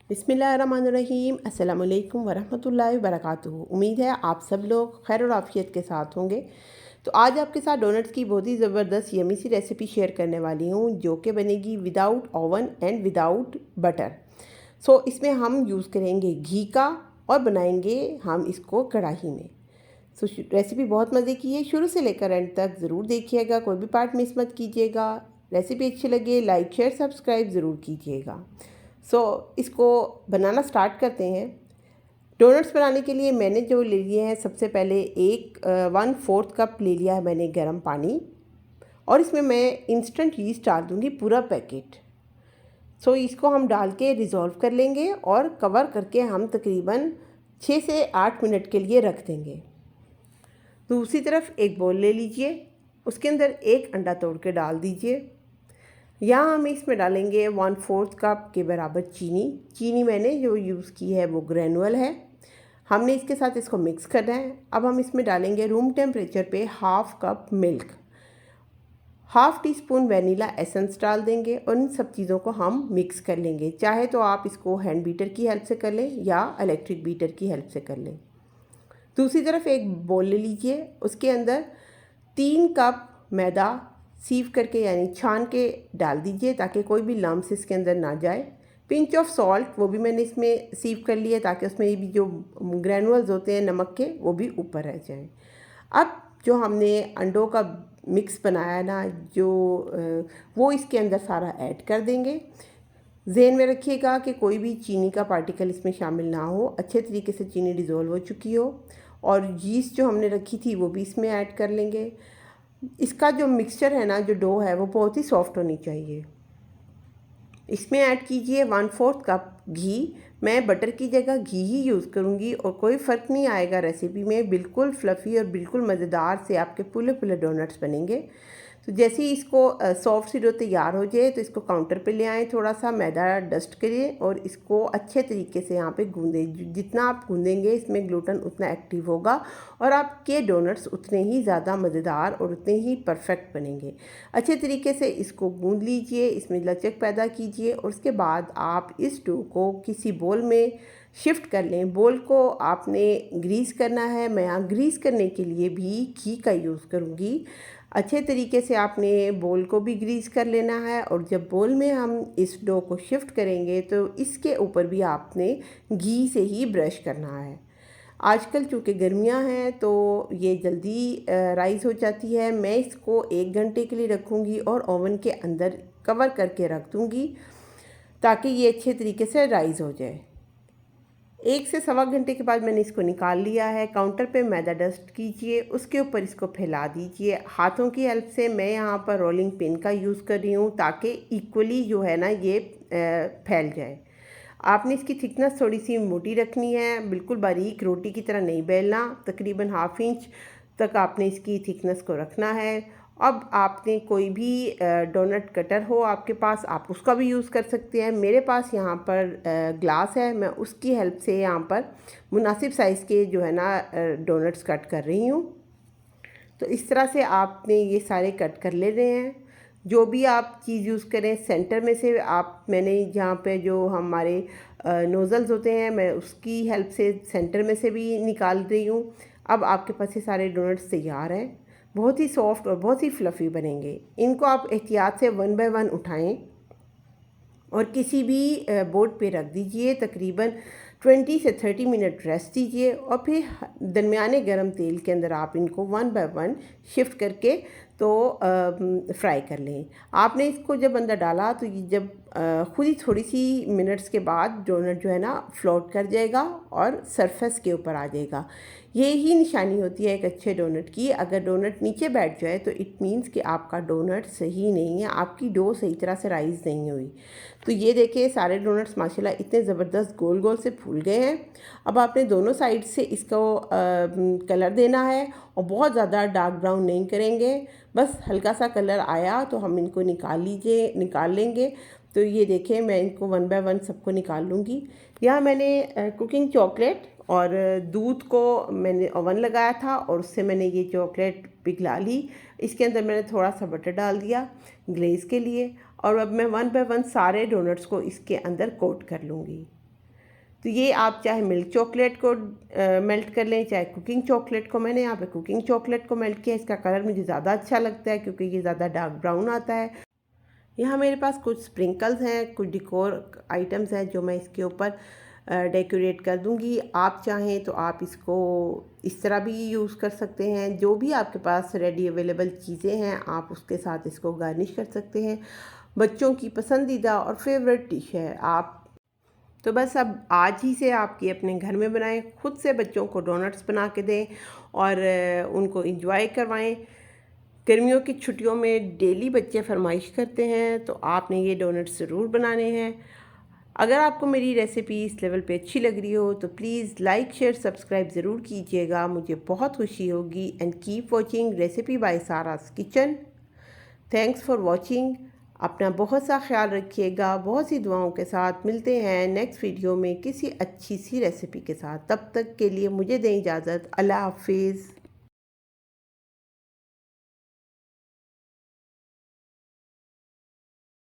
बिस्मिल्लाहिर्रहमानिर्रहीम। अस्सलाम वालेकुम वरहमतुल्लाहि वबरकातुहू। उम्मीद है आप सब लोग खैर और आफियत के साथ होंगे। तो आज आपके साथ डोनट्स की बहुत ही ज़बरदस्त यमी सी रेसिपी शेयर करने वाली हूँ, जो कि बनेगी without oven and without butter. इसमें हम यूज़ करेंगे घी का और बनाएंगे हम इसको कढ़ाई में। रेसिपी बहुत मज़े की है, शुरू से लेकर एंड तक ज़रूर देखिएगा, कोई भी पार्ट मिस मत कीजिएगा। रेसिपी अच्छी लगे लाइक शेयर सब्सक्राइब ज़रूर कीजिएगा। इसको बनाना स्टार्ट करते हैं। डोनट्स बनाने के लिए मैंने जो ले लिए हैं, सबसे पहले 1/4 कप ले लिया है मैंने गर्म पानी, और इसमें मैं इंस्टेंट यीस्ट डाल दूँगी पूरा पैकेट। इसको हम डाल के रिज़ॉल्व कर लेंगे और कवर करके हम तकरीबन 6 से 8 मिनट के लिए रख देंगे। दूसरी तरफ एक बोल ले लीजिए, उसके अंदर एक अंडा तोड़ के डाल दीजिए। यहाँ हम इसमें डालेंगे 1/4 कप के बराबर चीनी मैंने जो यूज़ की है वो ग्रेनुअल है। हमने इसके साथ इसको मिक्स करना है। अब हम इसमें डालेंगे रूम टेम्परेचर पे 1/2 cup milk, 1/2 teaspoon vanilla essence डाल देंगे और इन सब चीज़ों को हम मिक्स कर लेंगे। चाहे तो आप इसको हैंड बीटर की हेल्प से कर लें या इलेक्ट्रिक बीटर की हेल्प से कर लें। दूसरी तरफ एक बोल ले लीजिए, उसके अंदर 3 कप मैदा सीव करके यानी छान के डाल दीजिए ताकि कोई भी लम्स इसके अंदर ना जाए। पिंच ऑफ सॉल्ट, वो भी मैंने इसमें सीव कर लिया ताकि उसमें ये भी जो ग्रैनुअल्स होते हैं नमक के वो भी ऊपर रह जाएं। अब जो हमने अंडों का मिक्स बनाया ना, वो इसके अंदर सारा ऐड कर देंगे। ज़हन में रखिएगा कि कोई भी चीनी का पार्टिकल इसमें शामिल ना हो, अच्छे तरीके से चीनी डिज़ोल्व हो चुकी हो, और यीस्ट जो हमने रखी थी वो भी इसमें ऐड कर लेंगे। इसका जो मिक्सचर है ना, जो डो है, वो बहुत ही सॉफ्ट होनी चाहिए। इसमें ऐड कीजिए 1/4 कप घी। मैं बटर की जगह घी ही यूज़ करूँगी और कोई फ़र्क नहीं आएगा रेसिपी में। बिल्कुल फ्लफ़ी और बिल्कुल मज़ेदार से आपके फुले फुले डोनट्स बनेंगे। तो जैसे ही इसको सॉफ्ट सी डो तैयार हो जाए तो इसको काउंटर पे ले आएँ, थोड़ा सा मैदा डस्ट करिए और इसको अच्छे तरीके से यहाँ पे गूँधें। जितना आप गूँधेंगे इसमें ग्लूटेन उतना एक्टिव होगा और आपके डोनट्स उतने ही ज़्यादा मज़ेदार और उतने ही परफेक्ट बनेंगे। अच्छे तरीके से इसको गूँध लीजिए, इसमें लचक पैदा कीजिए और उसके बाद आप इस डो को किसी बोल में शिफ्ट कर लें। बोल को आपने ग्रीस करना है। मैं यहाँ ग्रीस करने के लिए भी घी का यूज़ करूँगी। अच्छे तरीके से आपने बोल को भी ग्रीस कर लेना है, और जब बोल में हम इस डो को शिफ्ट करेंगे तो इसके ऊपर भी आपने घी से ही ब्रश करना है। आजकल चूँकि गर्मियाँ हैं तो ये जल्दी राइज़ हो जाती है। मैं इसको 1 घंटे के लिए रखूँगी और ओवन के अंदर कवर करके रख दूँगी ताकि ये अच्छे तरीके से राइज़ हो जाए। 1 से सवा घंटे के बाद मैंने इसको निकाल लिया है। काउंटर पे मैदा डस्ट कीजिए, उसके ऊपर इसको फैला दीजिए। हाथों की हेल्प से मैं यहाँ पर रोलिंग पिन का यूज़ कर रही हूँ ताकि इक्वली जो है ना ये फैल जाए। आपने इसकी थिकनेस थोड़ी सी मोटी रखनी है, बिल्कुल बारीक रोटी की तरह नहीं बेलना। तकरीबन 1/2 इंच तक आपने इसकी थिकनेस को रखना है। अब आपने कोई भी डोनट कटर हो आपके पास, आप उसका भी यूज़ कर सकते हैं। मेरे पास यहाँ पर ग्लास है, मैं उसकी हेल्प से यहाँ पर मुनासिब साइज़ के जो है ना डोनट्स कट कर रही हूँ। तो इस तरह से आपने ये सारे कट कर ले रहे हैं। जो भी आप चीज़ यूज़ करें, सेंटर में से मैंने यहाँ पे जो हमारे नोज़ल्स होते हैं, मैं उसकी हेल्प से सेंटर में से भी निकाल रही हूँ। अब आपके पास ये सारे डोनट्स तैयार हैं। बहुत ही सॉफ्ट और बहुत ही फ्लफ़ी बनेंगे। इनको आप एहतियात से 1 बाय 1 उठाएं और किसी भी बोर्ड पे रख दीजिए। तकरीबन 20 से 30 मिनट रेस्ट दीजिए और फिर दरमियाने गरम तेल के अंदर आप इनको 1 बाय 1 शिफ्ट करके फ्राई कर लें। आपने इसको जब अंदर डाला तो ये जब खुद ही थोड़ी सी मिनट्स के बाद डोनट जो है ना फ्लोट कर जाएगा और सरफेस के ऊपर आ जाएगा। ये ही निशानी होती है एक अच्छे डोनट की। अगर डोनट नीचे बैठ जाए तो इट मीन्स कि आपका डोनट सही नहीं है, आपकी डो सही तरह से राइज़ नहीं हुई। तो ये देखिए सारे डोनट्स माशाल्लाह इतने ज़बरदस्त गोल गोल से फूल गए हैं। अब आपने दोनों साइड से इसको कलर देना है और बहुत ज़्यादा डार्क ब्राउन नहीं करेंगे। बस हल्का सा कलर आया तो हम इनको निकाल लेंगे। तो ये देखें मैं इनको 1 बाय 1 सबको निकाल लूँगी। यहाँ मैंने कुकिंग चॉकलेट और दूध को मैंने ओवन लगाया था और उससे मैंने ये चॉकलेट पिघला ली। इसके अंदर मैंने थोड़ा सा बटर डाल दिया ग्लेज़ के लिए, और अब मैं 1 बाय 1 सारे डोनट्स को इसके अंदर कोट कर लूँगी। तो ये आप चाहे मिल्क चॉकलेट को मेल्ट कर लें, चाहे कुकिंग चॉकलेट को। मैंने यहाँ पे कुकिंग चॉकलेट को मेल्ट किया। इसका कलर मुझे ज़्यादा अच्छा लगता है क्योंकि ये ज़्यादा डार्क ब्राउन आता है। यहाँ मेरे पास कुछ स्प्रिंकल्स हैं, कुछ डेकोर आइटम्स हैं जो मैं इसके ऊपर डेकोरेट कर दूंगी। आप चाहें तो आप इसको इस तरह भी यूज़ कर सकते हैं। जो भी आपके पास रेडी अवेलेबल चीज़ें हैं आप उसके साथ इसको गार्निश कर सकते हैं। बच्चों की पसंदीदा और फेवरेट डिश है। आप तो बस अब आज ही से आप ये अपने घर में बनाएं, खुद से बच्चों को डोनट्स बना के दें और उनको इंजॉय करवाएं। गर्मियों की छुट्टियों में डेली बच्चे फरमाइश करते हैं, तो आपने ये डोनट्स ज़रूर बनाने हैं। अगर आपको मेरी रेसिपी इस लेवल पे अच्छी लग रही हो तो प्लीज़ लाइक शेयर सब्सक्राइब ज़रूर कीजिएगा, मुझे बहुत खुशी होगी। And keep watching recipe by Sara's kitchen. Thanks for watching. अपना बहुत सा ख्याल रखिएगा। बहुत सी दुआओं के साथ मिलते हैं नेक्स्ट वीडियो में किसी अच्छी सी रेसिपी के साथ। तब तक के लिए मुझे दें इजाज़त। अल्लाह हाफिज़।